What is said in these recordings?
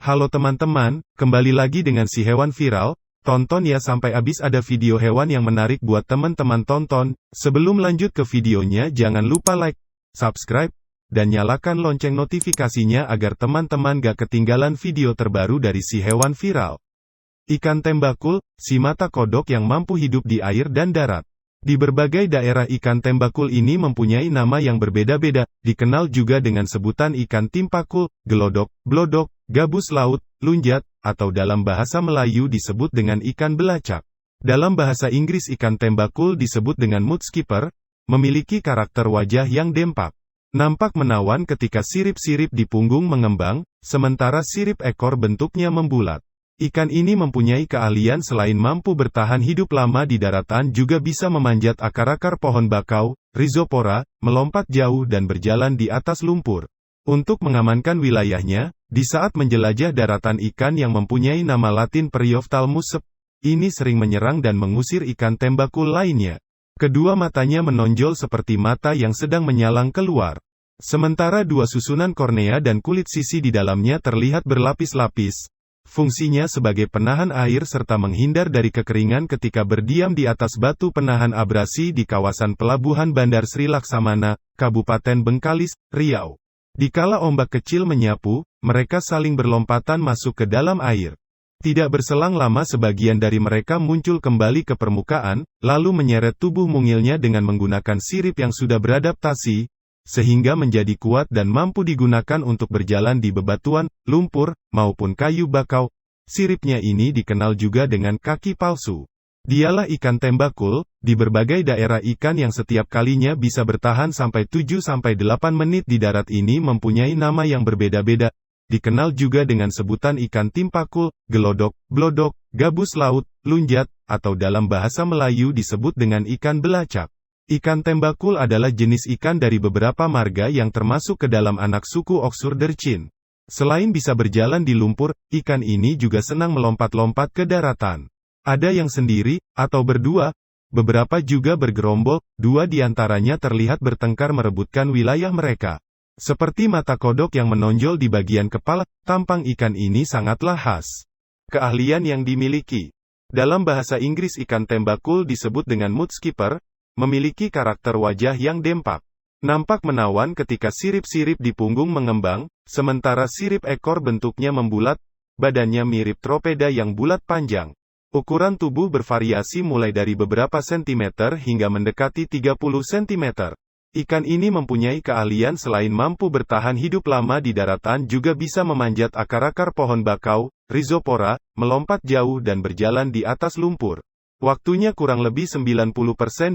Halo teman-teman, kembali lagi dengan si hewan viral. Tonton ya sampai habis, ada video hewan yang menarik buat teman-teman tonton. Sebelum lanjut ke videonya, jangan lupa like, subscribe, dan nyalakan lonceng notifikasinya agar teman-teman gak ketinggalan video terbaru dari si hewan viral. Ikan tembakul, si mata kodok yang mampu hidup di air dan darat. Di berbagai daerah ikan tembakul ini mempunyai nama yang berbeda-beda, dikenal juga dengan sebutan ikan timpakul, gelodok, blodok, gabus laut, lunjat, atau dalam bahasa Melayu disebut dengan ikan belacak. Dalam bahasa Inggris ikan tembakul disebut dengan mudskipper, memiliki karakter wajah yang dempak. Nampak menawan ketika sirip-sirip di punggung mengembang, sementara sirip ekor bentuknya membulat. Ikan ini mempunyai keahlian selain mampu bertahan hidup lama di daratan juga bisa memanjat akar-akar pohon bakau, rhizopora, melompat jauh dan berjalan di atas lumpur. Untuk mengamankan wilayahnya, di saat menjelajah daratan ikan yang mempunyai nama latin Periophthalmus ini sering menyerang dan mengusir ikan tembakul lainnya. Kedua matanya menonjol seperti mata yang sedang menyalang keluar. Sementara dua susunan kornea dan kulit sisi di dalamnya terlihat berlapis-lapis. Fungsinya sebagai penahan air serta menghindar dari kekeringan ketika berdiam di atas batu penahan abrasi di kawasan pelabuhan Bandar Sri Laksamana, Kabupaten Bengkalis, Riau. Dikala ombak kecil menyapu, mereka saling berlompatan masuk ke dalam air. Tidak berselang lama sebagian dari mereka muncul kembali ke permukaan, lalu menyeret tubuh mungilnya dengan menggunakan sirip yang sudah beradaptasi, sehingga menjadi kuat dan mampu digunakan untuk berjalan di bebatuan, lumpur, maupun kayu bakau. Siripnya ini dikenal juga dengan kaki palsu. Dialah ikan tembakul. Di berbagai daerah ikan yang setiap kalinya bisa bertahan sampai 7-8 menit di darat ini mempunyai nama yang berbeda-beda. Dikenal juga dengan sebutan ikan timpakul, gelodok, blodok, gabus laut, lunjat, atau dalam bahasa Melayu disebut dengan ikan belacak. Ikan tembakul adalah jenis ikan dari beberapa marga yang termasuk ke dalam anak suku Oxurderchin. Selain bisa berjalan di lumpur, ikan ini juga senang melompat-lompat ke daratan. Ada yang sendiri, atau berdua, beberapa juga bergerombol, dua di antaranya terlihat bertengkar merebutkan wilayah mereka. Seperti mata kodok yang menonjol di bagian kepala, tampang ikan ini sangatlah khas. Keahlian yang dimiliki. Dalam bahasa Inggris ikan tembakul disebut dengan mudskipper, memiliki karakter wajah yang dempak. Nampak menawan ketika sirip-sirip di punggung mengembang, sementara sirip ekor bentuknya membulat, badannya mirip tropeda yang bulat panjang. Ukuran tubuh bervariasi mulai dari beberapa sentimeter hingga mendekati 30 cm. Ikan ini mempunyai keahlian selain mampu bertahan hidup lama di daratan juga bisa memanjat akar-akar pohon bakau, rhizopora, melompat jauh dan berjalan di atas lumpur. Waktunya kurang lebih 90%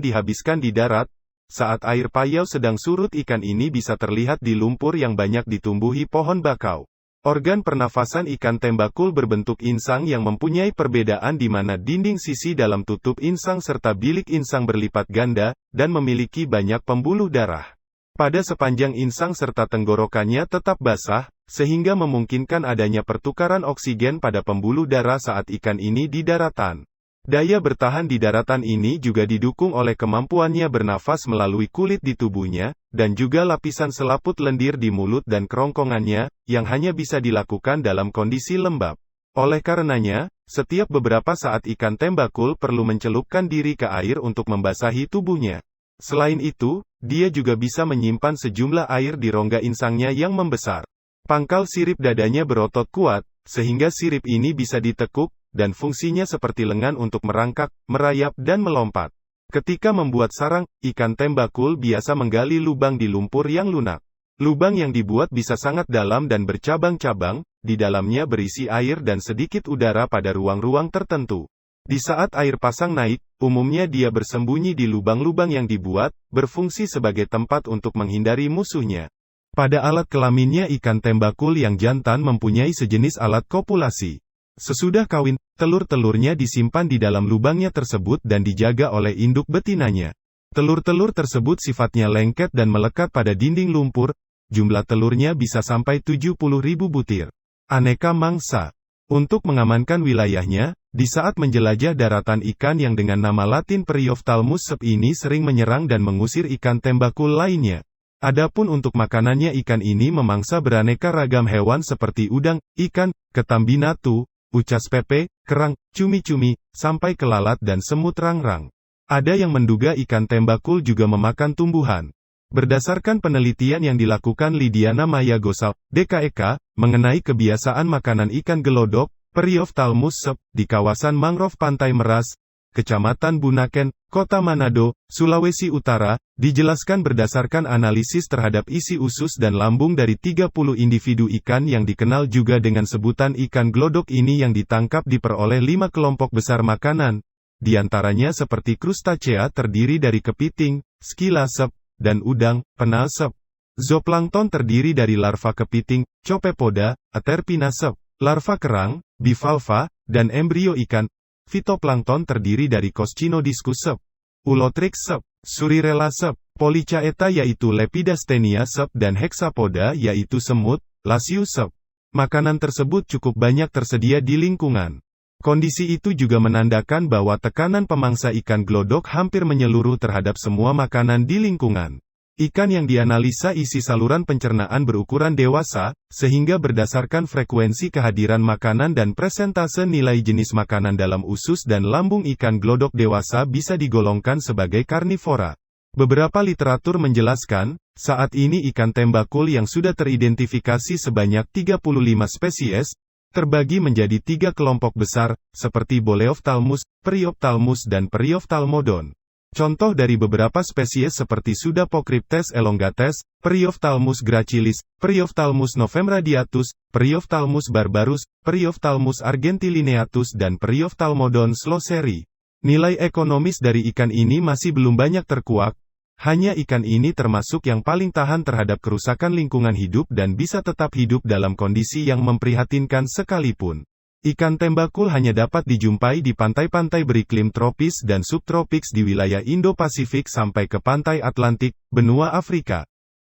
dihabiskan di darat. Saat air payau sedang surut ikan ini bisa terlihat di lumpur yang banyak ditumbuhi pohon bakau. Organ pernafasan ikan tembakul berbentuk insang yang mempunyai perbedaan di mana dinding sisi dalam tutup insang serta bilik insang berlipat ganda, dan memiliki banyak pembuluh darah. Pada sepanjang insang serta tenggorokannya tetap basah, sehingga memungkinkan adanya pertukaran oksigen pada pembuluh darah saat ikan ini di daratan. Daya bertahan di daratan ini juga didukung oleh kemampuannya bernafas melalui kulit di tubuhnya, dan juga lapisan selaput lendir di mulut dan kerongkongannya, yang hanya bisa dilakukan dalam kondisi lembab. Oleh karenanya, setiap beberapa saat ikan tembakul perlu mencelupkan diri ke air untuk membasahi tubuhnya. Selain itu, dia juga bisa menyimpan sejumlah air di rongga insangnya yang membesar. Pangkal sirip dadanya berotot kuat, sehingga sirip ini bisa ditekuk, dan fungsinya seperti lengan untuk merangkak, merayap dan melompat. Ketika membuat sarang, ikan tembakul biasa menggali lubang di lumpur yang lunak. Lubang yang dibuat bisa sangat dalam dan bercabang-cabang, di dalamnya berisi air dan sedikit udara pada ruang-ruang tertentu. Di saat air pasang naik, umumnya dia bersembunyi di lubang-lubang yang dibuat, berfungsi sebagai tempat untuk menghindari musuhnya. Pada alat kelaminnya ikan tembakul yang jantan mempunyai sejenis alat kopulasi. Sesudah kawin, telur-telurnya disimpan di dalam lubangnya tersebut dan dijaga oleh induk betinanya. Telur-telur tersebut sifatnya lengket dan melekat pada dinding lumpur, jumlah telurnya bisa sampai 70.000 butir. Aneka mangsa. Untuk mengamankan wilayahnya, di saat menjelajah daratan ikan yang dengan nama latin Periophthalmus ini sering menyerang dan mengusir ikan tembakul lainnya. Adapun untuk makanannya, ikan ini memangsa beraneka ragam hewan seperti udang, ikan, ketam binatu, ucas pepe, kerang, cumi-cumi, sampai ke lalat dan semut rangrang. Ada yang menduga ikan tembakul juga memakan tumbuhan. Berdasarkan penelitian yang dilakukan Lidiana Maya Gosal, DKEK, mengenai kebiasaan makanan ikan gelodok, Periophthalmus sep, di kawasan mangrove Pantai Meras, Kecamatan Bunaken, Kota Manado, Sulawesi Utara, dijelaskan berdasarkan analisis terhadap isi usus dan lambung dari 30 individu ikan yang dikenal juga dengan sebutan ikan glodok ini yang ditangkap diperoleh 5 kelompok besar makanan. Di antaranya seperti krustacea terdiri dari kepiting, skila sep, dan udang, penal sep. Zooplankton terdiri dari larva kepiting, Copepoda, Aterpina sep, larva kerang, bivalva, dan embrio ikan. Fitoplankton terdiri dari Coscinodiscus sep, Ulotrix sep, Surirella sep, Polychaeta yaitu Lepidasthenia sep dan Hexapoda yaitu semut, Lasius sep. Makanan tersebut cukup banyak tersedia di lingkungan. Kondisi itu juga menandakan bahwa tekanan pemangsa ikan glodok hampir menyeluruh terhadap semua makanan di lingkungan. Ikan yang dianalisa isi saluran pencernaan berukuran dewasa, sehingga berdasarkan frekuensi kehadiran makanan dan presentase nilai jenis makanan dalam usus dan lambung ikan glodok dewasa bisa digolongkan sebagai karnivora. Beberapa literatur menjelaskan, saat ini ikan tembakul yang sudah teridentifikasi sebanyak 35 spesies, terbagi menjadi 3 kelompok besar, seperti Boleophthalmus, Periophthalmus dan Periophthalmodon. Contoh dari beberapa spesies seperti Pseudopochryptes elongates, Periophthalmus gracilis, Periophthalmus novemradiatus, Periophthalmus barbarus, Periophthalmus argentilineatus dan Periophthalmodon sloseri. Nilai ekonomis dari ikan ini masih belum banyak terkuak. Hanya ikan ini termasuk yang paling tahan terhadap kerusakan lingkungan hidup dan bisa tetap hidup dalam kondisi yang memprihatinkan sekalipun. Ikan tembakul hanya dapat dijumpai di pantai-pantai beriklim tropis dan subtropis di wilayah Indo-Pasifik sampai ke pantai Atlantik, benua Afrika.